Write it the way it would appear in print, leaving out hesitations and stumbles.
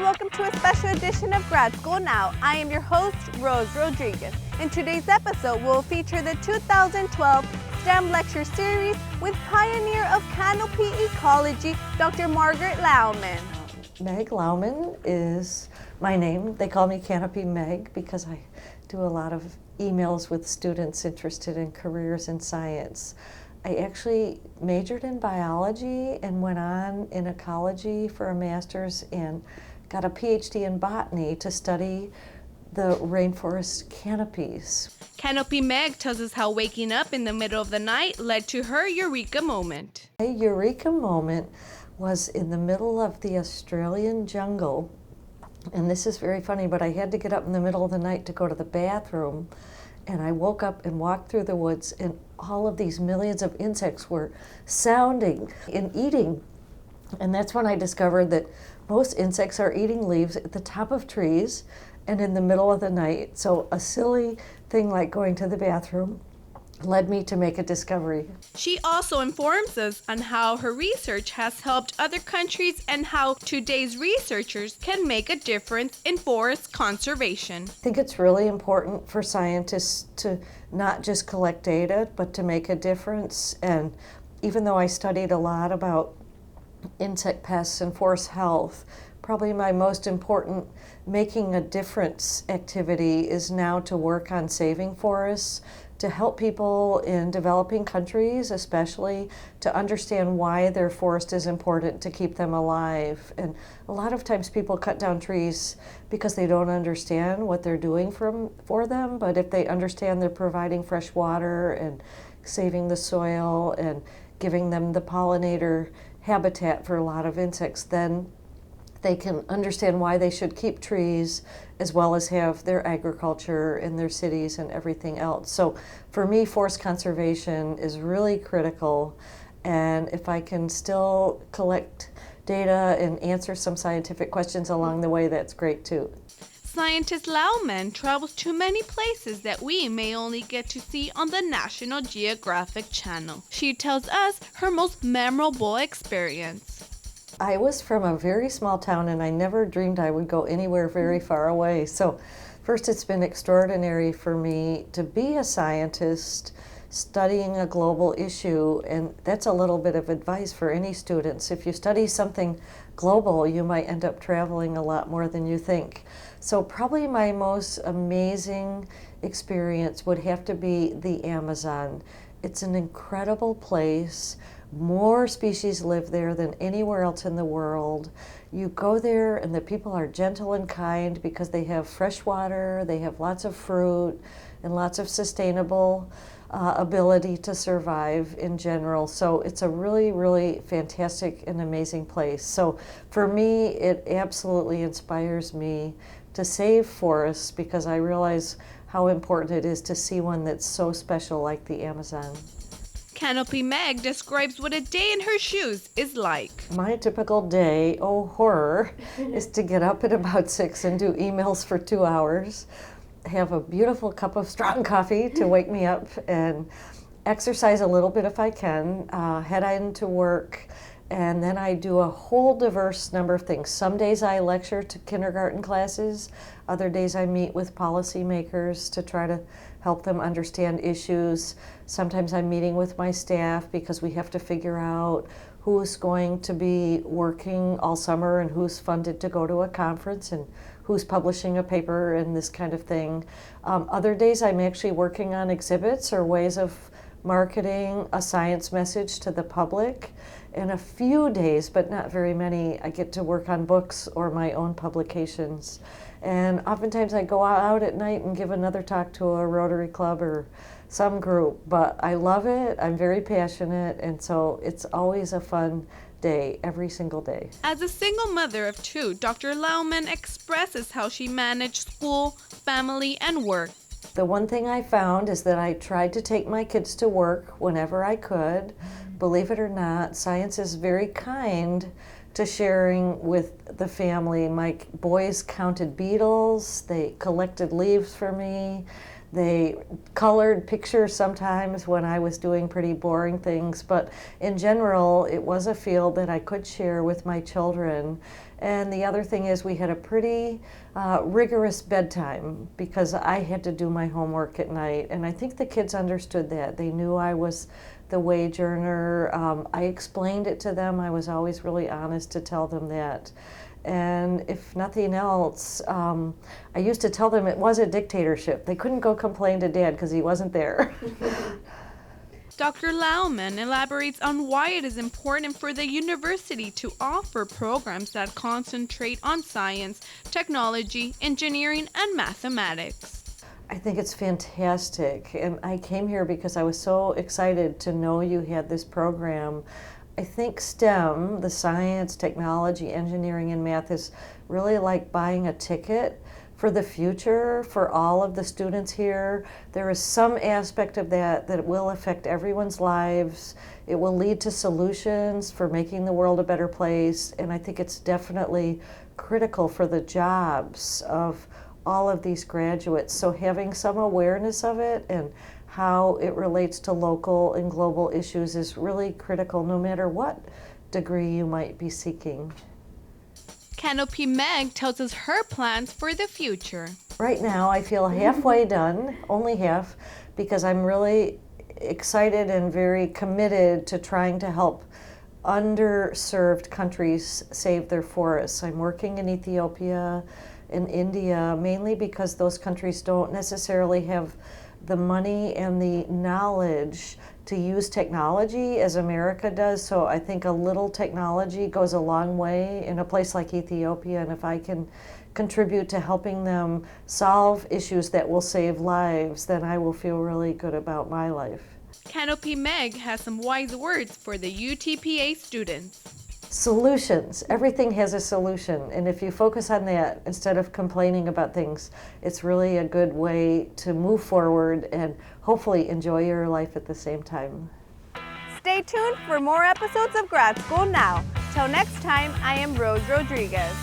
welcome to a special edition of Grad School Now. I am your host, Rose Rodriguez. In today's episode, we'll feature the 2012 STEM Lecture Series with pioneer of Canopy Ecology, Dr. Margaret Lowman. Meg Lowman is my name. They call me Canopy Meg because I do a lot of emails with students interested in careers in science. I actually majored in biology and went on in ecology for a master's and got a PhD in botany to study the rainforest canopies. Canopy Meg tells us how waking up in the middle of the night led to her eureka moment. A eureka moment was in the middle of the Australian jungle. And this is very funny, but I had to get up in the middle of the night to go to the bathroom. And I woke up and walked through the woods, and all of these millions of insects were sounding and eating. And that's when I discovered that most insects are eating leaves at the top of trees and in the middle of the night. So a silly thing like going to the bathroom led me to make a discovery. She also informs us on how her research has helped other countries and how today's researchers can make a difference in forest conservation. I think it's really important for scientists to not just collect data, but to make a difference. And even though I studied a lot about insect pests and forest health, probably my most important making a difference activity is now to work on saving forests, to help people in developing countries, especially to understand why their forest is important to keep them alive. And a lot of times people cut down trees because they don't understand what they're doing for them, but if they understand they're providing fresh water and saving the soil and giving them the pollinator habitat for a lot of insects, then they can understand why they should keep trees as well as have their agriculture in their cities and everything else. So for me, forest conservation is really critical. And if I can still collect data and answer some scientific questions along the way, that's great too. Scientist Lowman travels to many places that we may only get to see on the National Geographic Channel. She tells us her most memorable experience. I was from a very small town and I never dreamed I would go anywhere very far away. So first, it's been extraordinary for me to be a scientist studying a global issue, and that's a little bit of advice for any students. If you study something global, you might end up traveling a lot more than you think. So probably my most amazing experience would have to be the Amazon. It's an incredible place. More species live there than anywhere else in the world. You go there and the people are gentle and kind because they have fresh water, they have lots of fruit, and lots of sustainable ability to survive in general. So it's a really, really fantastic and amazing place. So for me, it absolutely inspires me to save forests because I realize how important it is to see one that's so special like the Amazon. Canopy Meg describes what a day in her shoes is like. My typical day, oh horror, is to get up at about 6 and do emails for 2 hours, have a beautiful cup of strong coffee to wake me up, and exercise a little bit if I can, head into work, and then I do a whole diverse number of things. Some days I lecture to kindergarten classes, other days I meet with policymakers to try to help them understand issues. Sometimes I'm meeting with my staff because we have to figure out who's going to be working all summer and who's funded to go to a conference and who's publishing a paper and this kind of thing. Other days I'm actually working on exhibits or ways of marketing a science message to the public. And a few days, but not very many, I get to work on books or my own publications. And oftentimes I go out at night and give another talk to a Rotary Club or some group, but I love it, I'm very passionate, and so it's always a fun day, every single day. As a single mother of 2, Dr. Lowman expresses how she managed school, family, and work. The one thing I found is that I tried to take my kids to work whenever I could. Believe it or not, science is very kind to sharing with the family. My boys counted beetles, they collected leaves for me, They colored pictures sometimes when I was doing pretty boring things, but in general, it was a field that I could share with my children. And the other thing is we had a pretty rigorous bedtime because I had to do my homework at night, and I think the kids understood that. They knew I was the wage earner. I explained it to them. I was always really honest to tell them that. And if nothing else, I used to tell them it was a dictatorship. They couldn't go complain to Dad because he wasn't there. Dr. Lowman elaborates on why it is important for the university to offer programs that concentrate on science, technology, engineering, and mathematics. I think it's fantastic, and I came here because I was so excited to know you had this program. I think STEM, the science, technology, engineering, and math, is really like buying a ticket for the future for all of the students here. There is some aspect of that that will affect everyone's lives. It will lead to solutions for making the world a better place, and I think it's definitely critical for the jobs of all of these graduates. So having some awareness of it and how it relates to local and global issues is really critical no matter what degree you might be seeking. Canopy Meg tells us her plans for the future. Right now I feel halfway done, only half, because I'm really excited and very committed to trying to help underserved countries save their forests. I'm working in Ethiopia and India mainly because those countries don't necessarily have the money and the knowledge to use technology as America does. So I think a little technology goes a long way in a place like Ethiopia, and if I can contribute to helping them solve issues that will save lives, then I will feel really good about my life. Canopy Meg has some wise words for the UTPA students. Solutions. Everything has a solution, and if you focus on that instead of complaining about things, it's really a good way to move forward and hopefully enjoy your life at the same time. Stay tuned for more episodes of Grad School Now. Till next time, I am Rose Rodriguez.